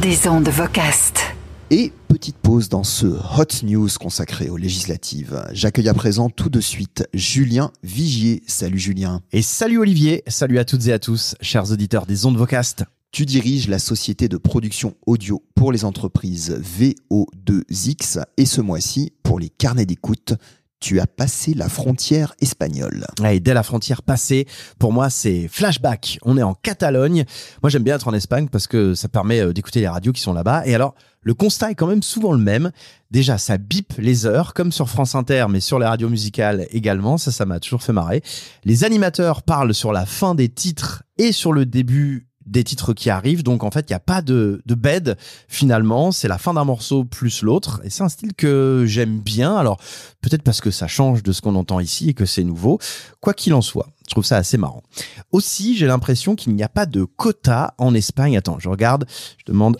Des ondes Vocast. Et petite pause dans ce Hot News consacré aux législatives. J'accueille à présent tout de suite Julien Vigier. Salut Julien. Et salut Olivier, salut à toutes et à tous, chers auditeurs des ondes Vocast. Tu diriges la société de production audio pour les entreprises VO2X et ce mois-ci, pour les carnets d'écoute, tu as passé la frontière espagnole. Et dès la frontière passée, pour moi, c'est flashback. On est en Catalogne. Moi, j'aime bien être en Espagne parce que ça permet d'écouter les radios qui sont là-bas. Et alors, le constat est quand même souvent le même. Déjà, ça bip les heures, comme sur France Inter, mais sur les radios musicales également. Ça m'a toujours fait marrer. Les animateurs parlent sur la fin des titres et sur le début des titres qui arrivent, donc en fait il n'y a pas de bed finalement, c'est la fin d'un morceau plus l'autre, et c'est un style que j'aime bien, alors peut-être parce que ça change de ce qu'on entend ici et que c'est nouveau, quoi qu'il en soit, je trouve ça assez marrant. Aussi, j'ai l'impression qu'il n'y a pas de quota en Espagne. Attends, je regarde, je demande,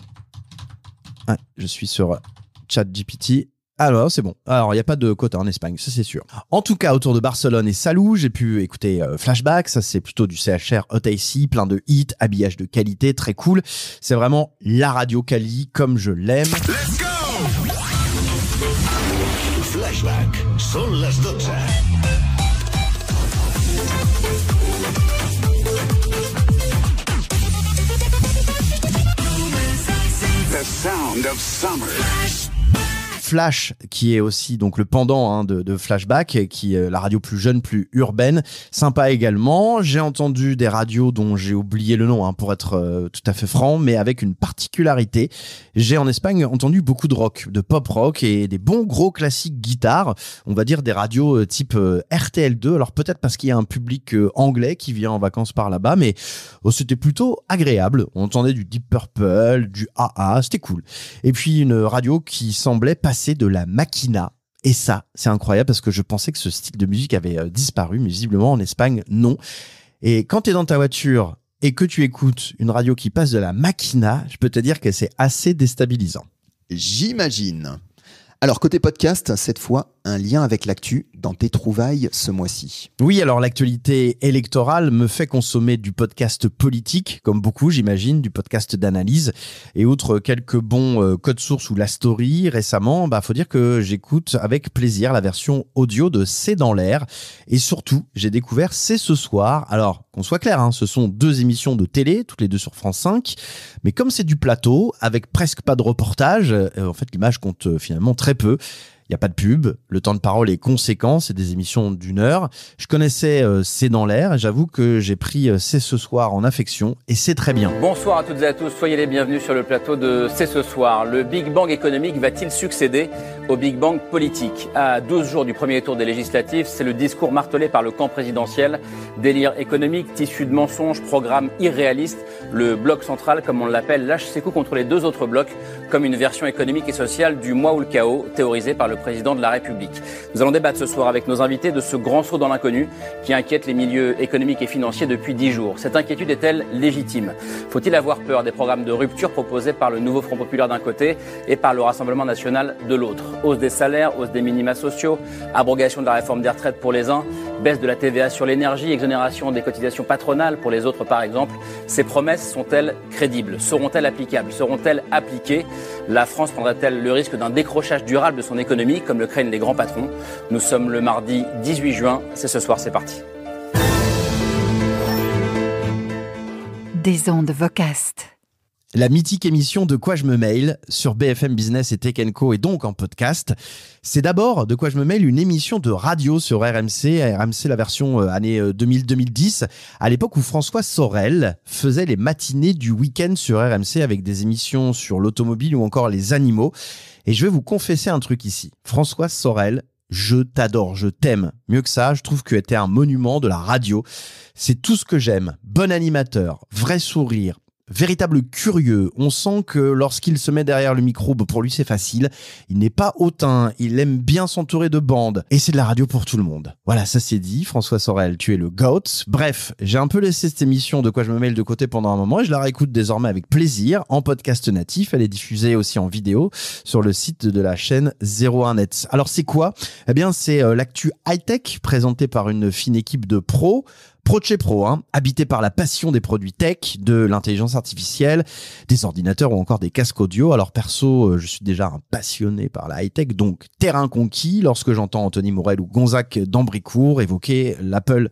je suis sur ChatGPT. Alors, c'est bon. Alors, il n'y a pas de quota en Espagne, ça c'est sûr. En tout cas, autour de Barcelone et Salou, j'ai pu écouter Flashback. Ça, c'est plutôt du CHR Hot AC, plein de hits, habillage de qualité, très cool. C'est vraiment la radio Cali comme je l'aime. Let's go! Flashback, son las 12. The sound of summer. Flash, qui est aussi donc le pendant de Flashback, qui est la radio plus jeune, plus urbaine, sympa également. J'ai entendu des radios dont j'ai oublié le nom, pour être tout à fait franc, mais avec une particularité. J'ai en Espagne entendu beaucoup de rock, de pop rock et des bons gros classiques guitares, on va dire des radios type RTL2. Alors peut-être parce qu'il y a un public anglais qui vient en vacances par là-bas, mais c'était plutôt agréable. On entendait du Deep Purple, du AA, c'était cool. Et puis une radio qui semblait passer de la Maquina. Et ça, c'est incroyable parce que je pensais que ce style de musique avait disparu, mais visiblement en Espagne, non. Et quand tu es dans ta voiture et que tu écoutes une radio qui passe de la Maquina, je peux te dire que c'est assez déstabilisant. J'imagine. Alors, côté podcast, cette fois, un lien avec l'actu dans tes trouvailles ce mois-ci. Oui, alors l'actualité électorale me fait consommer du podcast politique, comme beaucoup, j'imagine, du podcast d'analyse. Et outre quelques bons codes sources ou la story récemment, faut dire que j'écoute avec plaisir la version audio de C'est dans l'air. Et surtout, j'ai découvert C'est ce soir. Alors, qu'on soit clair, ce sont 2 émissions de télé, toutes les 2 sur France 5. Mais comme c'est du plateau, avec presque pas de reportage, en fait, l'image compte finalement très peu. Il n'y a pas de pub, le temps de parole est conséquent, c'est des émissions d'1 heure. Je connaissais C'est dans l'air et j'avoue que j'ai pris C'est ce soir en affection et c'est très bien. Bonsoir à toutes et à tous, soyez les bienvenus sur le plateau de C'est ce soir. Le Big Bang économique va-t-il succéder au Big Bang politique ? À 12 jours du premier tour des législatives, c'est le discours martelé par le camp présidentiel. Délire économique, tissu de mensonges, programme irréaliste. Le bloc central, comme on l'appelle, lâche ses coups contre les 2 autres blocs comme une version économique et sociale du moi ou le chaos théorisé par le président de la République. Nous allons débattre ce soir avec nos invités de ce grand saut dans l'inconnu qui inquiète les milieux économiques et financiers depuis 10 jours. Cette inquiétude est-elle légitime ? Faut-il avoir peur des programmes de rupture proposés par le nouveau Front populaire d'un côté et par le Rassemblement national de l'autre ? Hausse des salaires, hausse des minima sociaux, abrogation de la réforme des retraites pour les uns, baisse de la TVA sur l'énergie, exonération des cotisations patronales pour les autres par exemple. Ces promesses sont-elles crédibles ? Seront-elles applicables ? Seront-elles appliquées ? La France prendra-t-elle le risque d'un décrochage durable de son économie, comme le craignent les grands patrons ? Nous sommes le mardi 18 juin, c'est ce soir, c'est parti. Des ondes Vocast. La mythique émission De quoi je me mail sur BFM Business et Tech & Co et donc en podcast. C'est d'abord De quoi je me mail, une émission de radio sur RMC la version année 2000-2010, à l'époque où François Sorel faisait les matinées du week-end sur RMC avec des émissions sur l'automobile ou encore les animaux. Et je vais vous confesser un truc ici. François Sorel, je t'adore, je t'aime. Mieux que ça, je trouve que t'es un monument de la radio. C'est tout ce que j'aime. Bon animateur, vrai sourire, véritable curieux. On sent que lorsqu'il se met derrière le micro, pour lui c'est facile. Il n'est pas hautain, il aime bien s'entourer de bandes. Et c'est de la radio pour tout le monde. Voilà, ça c'est dit. François Sorel, tu es le GOAT. Bref, j'ai un peu laissé cette émission De quoi je me mail de côté pendant un moment et je la réécoute désormais avec plaisir en podcast natif. Elle est diffusée aussi en vidéo sur le site de la chaîne 01net. Alors c'est quoi ? Eh bien c'est l'actu high-tech présentée par une fine équipe de pros. Pro de chez pro, habité par la passion des produits tech, de l'intelligence artificielle, des ordinateurs ou encore des casques audio. Alors perso, je suis déjà un passionné par la high-tech, donc terrain conquis lorsque j'entends Anthony Morel ou Gonzague d'Ambricourt évoquer l'Apple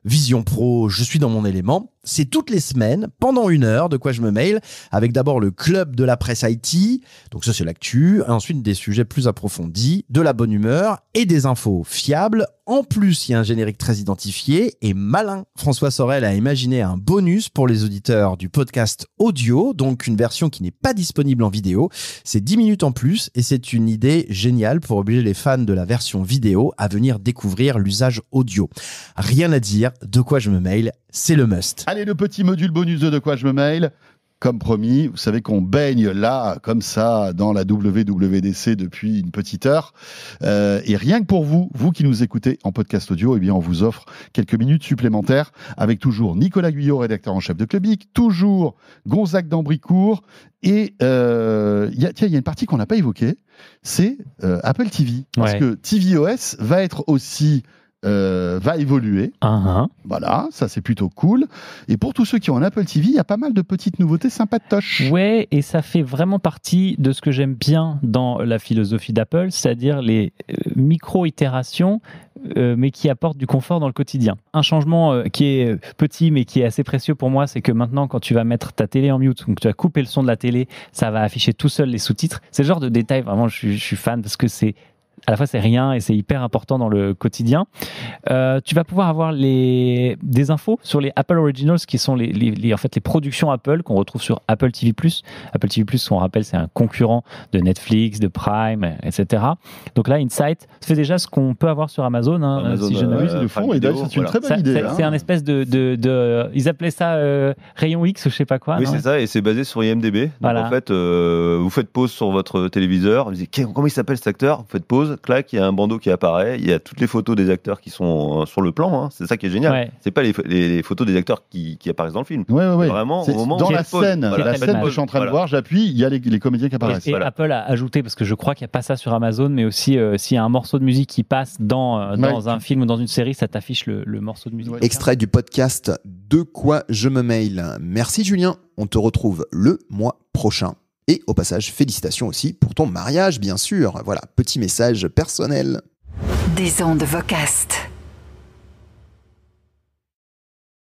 Vision Pro, je suis dans mon élément. C'est toutes les semaines, pendant 1 heure, de quoi je me mail, avec d'abord le club de la presse IT, donc ça c'est l'actu, ensuite des sujets plus approfondis, de la bonne humeur et des infos fiables. En plus, il y a un générique très identifié et malin. François Sorel a imaginé un bonus pour les auditeurs du podcast audio, donc une version qui n'est pas disponible en vidéo. C'est 10 minutes en plus et c'est une idée géniale pour obliger les fans de la version vidéo à venir découvrir l'usage audio. Rien à dire, de quoi je me mail, c'est le must. Allez, le petit module bonus de quoi je me mail. Comme promis, vous savez qu'on baigne là, comme ça, dans la WWDC depuis une petite heure. Et rien que pour vous qui nous écoutez en podcast audio, eh bien, on vous offre quelques minutes supplémentaires avec toujours Nicolas Guyot, rédacteur en chef de Clubic, toujours Gonzague d'Ambricourt. Et il y a une partie qu'on n'a pas évoquée, c'est Apple TV. Parce que tvOS va être aussi... va évoluer. Voilà, ça c'est plutôt cool. Et pour tous ceux qui ont un Apple TV, il y a pas mal de petites nouveautés sympatoches. Ouais, et ça fait vraiment partie de ce que j'aime bien dans la philosophie d'Apple, c'est-à-dire les micro-itérations, mais qui apportent du confort dans le quotidien. Un changement qui est petit, mais qui est assez précieux pour moi, c'est que maintenant, quand tu vas mettre ta télé en mute, donc tu vas couper le son de la télé, ça va afficher tout seul les sous-titres. C'est le genre de détail, vraiment, je suis fan, parce que c'est à la fois c'est rien et c'est hyper important dans le quotidien. Tu vas pouvoir avoir des infos sur les Apple Originals, qui sont en fait les productions Apple qu'on retrouve sur Apple TV+. Apple TV+, on rappelle, c'est un concurrent de Netflix, de Prime, etc. Donc là, Insight fait déjà ce qu'on peut avoir sur Amazon, Amazon, si je ne m'abuse. le fond, et d'ailleurs, c'est une très bonne idée. C'est un espèce de ils appelaient ça rayon X ou je sais pas quoi. Oui, c'est ça, et c'est basé sur IMDb. Donc voilà. En fait, vous faites pause sur votre téléviseur, vous dites comment il s'appelle cet acteur, vous faites pause, clac, il y a un bandeau qui apparaît, il y a toutes les photos des acteurs qui sont sur le plan, c'est ça qui est génial. Ouais. C'est pas les photos des acteurs qui apparaissent dans le film. Ouais. Vraiment, au moment dans où la scène, voilà, la scène que je suis en train de voir, j'appuie, il y a les comédiens qui apparaissent. Et Apple a ajouté, parce que je crois qu'il n'y a pas ça sur Amazon, mais aussi s'il y a un morceau de musique qui passe dans un film ou dans une série, ça t'affiche le morceau de musique. Extrait du podcast De quoi je me mail. Merci Julien, on te retrouve le mois prochain. Et au passage, félicitations aussi pour ton mariage, bien sûr. Voilà, petit message personnel. Des ondes Vocast.